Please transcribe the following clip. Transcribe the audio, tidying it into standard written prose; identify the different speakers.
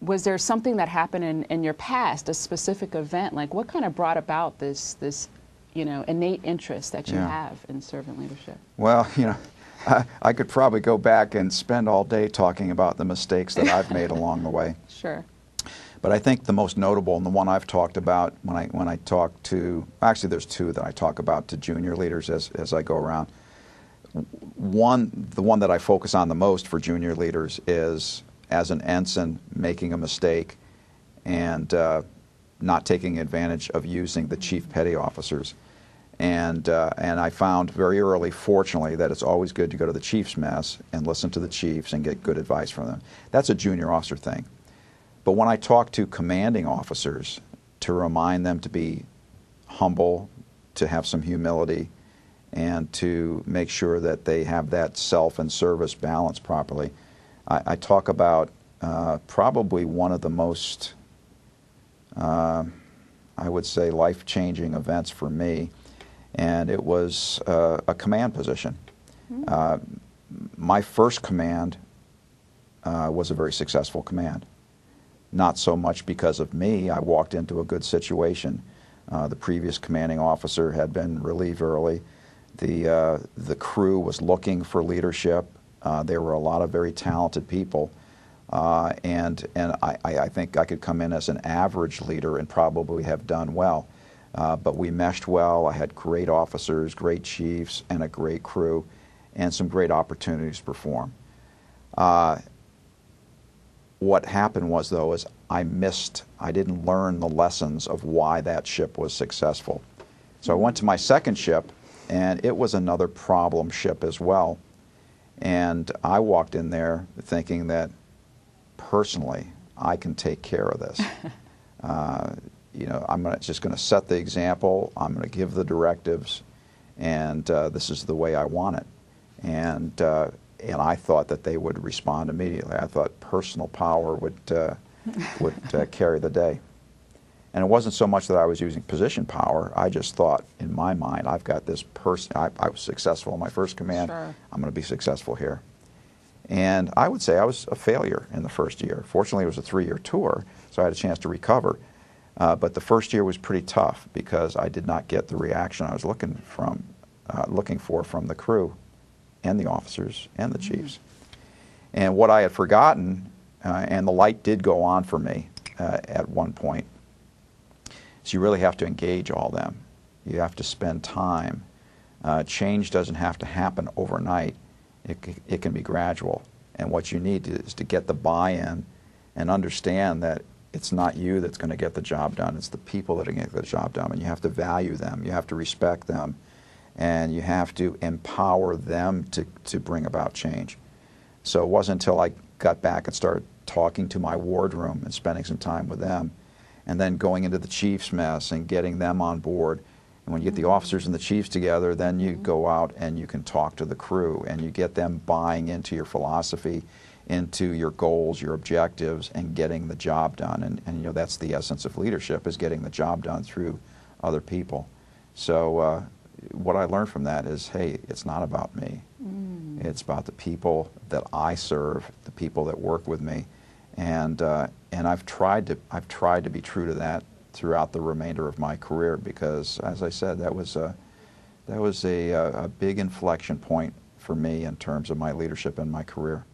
Speaker 1: Was there something that happened in your past, a specific event? Like what kind of brought about this innate interest that you have in servant leadership?
Speaker 2: Well, I could probably go back and spend all day talking about the mistakes that I've made along the way.
Speaker 1: Sure.
Speaker 2: But I think the most notable, and the one I've talked about when I talk to, actually there's two that I talk about to junior leaders as I go around. The one that I focus on the most for junior leaders is as an ensign making a mistake and not taking advantage of using the chief petty officers. And I found very early, fortunately, that it's always good to go to the chief's mess and listen to the chiefs and get good advice from them. That's a junior officer thing. But when I talk to commanding officers, to remind them to be humble, to have some humility, and to make sure that they have that self and service balance properly, I talk about probably one of the most, I would say, life-changing events for me, and it was a command position. My first command was a very successful command. Not so much because of me. I walked into a good situation. The previous commanding officer had been relieved early. The crew was looking for leadership. There were a lot of very talented people. And I think I could come in as an average leader and probably have done well. But we meshed well. I had great officers, great chiefs, and a great crew, and some great opportunities to perform. What happened was, though, is I didn't learn the lessons of why that ship was successful. So I went to my second ship, and it was another problem ship as well. And I walked in there thinking that, personally, I can take care of this. I'm just going to set the example, I'm going to give the directives, and this is the way I want it. And I thought that they would respond immediately. I thought personal power would carry the day. And it wasn't so much that I was using position power. I just thought, in my mind, I've got this person. I was successful in my first command.
Speaker 1: Sure.
Speaker 2: I'm going to be successful here. And I would say I was a failure in the first year. Fortunately, it was a 3-year tour, so I had a chance to recover. But the first year was pretty tough because I did not get the reaction I was looking for from the crew and the officers and the chiefs. And what I had forgotten, and the light did go on for me at one point, is you really have to engage all them. You have to spend time. Change doesn't have to happen overnight. It can be gradual. And what you need is to get the buy-in and understand that it's not you that's going to get the job done. It's the people that are going to get the job done. And you have to value them. You have to respect them. And you have to empower them to bring about change. So it wasn't until I got back and started talking to my wardroom and spending some time with them, and then going into the chief's mess and getting them on board. And when you get the officers and the chiefs together, then you go out and you can talk to the crew, and you get them buying into your philosophy, into your goals, your objectives, and getting the job done. And that's the essence of leadership, is getting the job done through other people. So what I learned from that is, hey, it's not about me. It's about the people that I serve, the people that work with me, and I've tried to be true to that throughout the remainder of my career, because, as I said, that was a big inflection point for me in terms of my leadership and my career.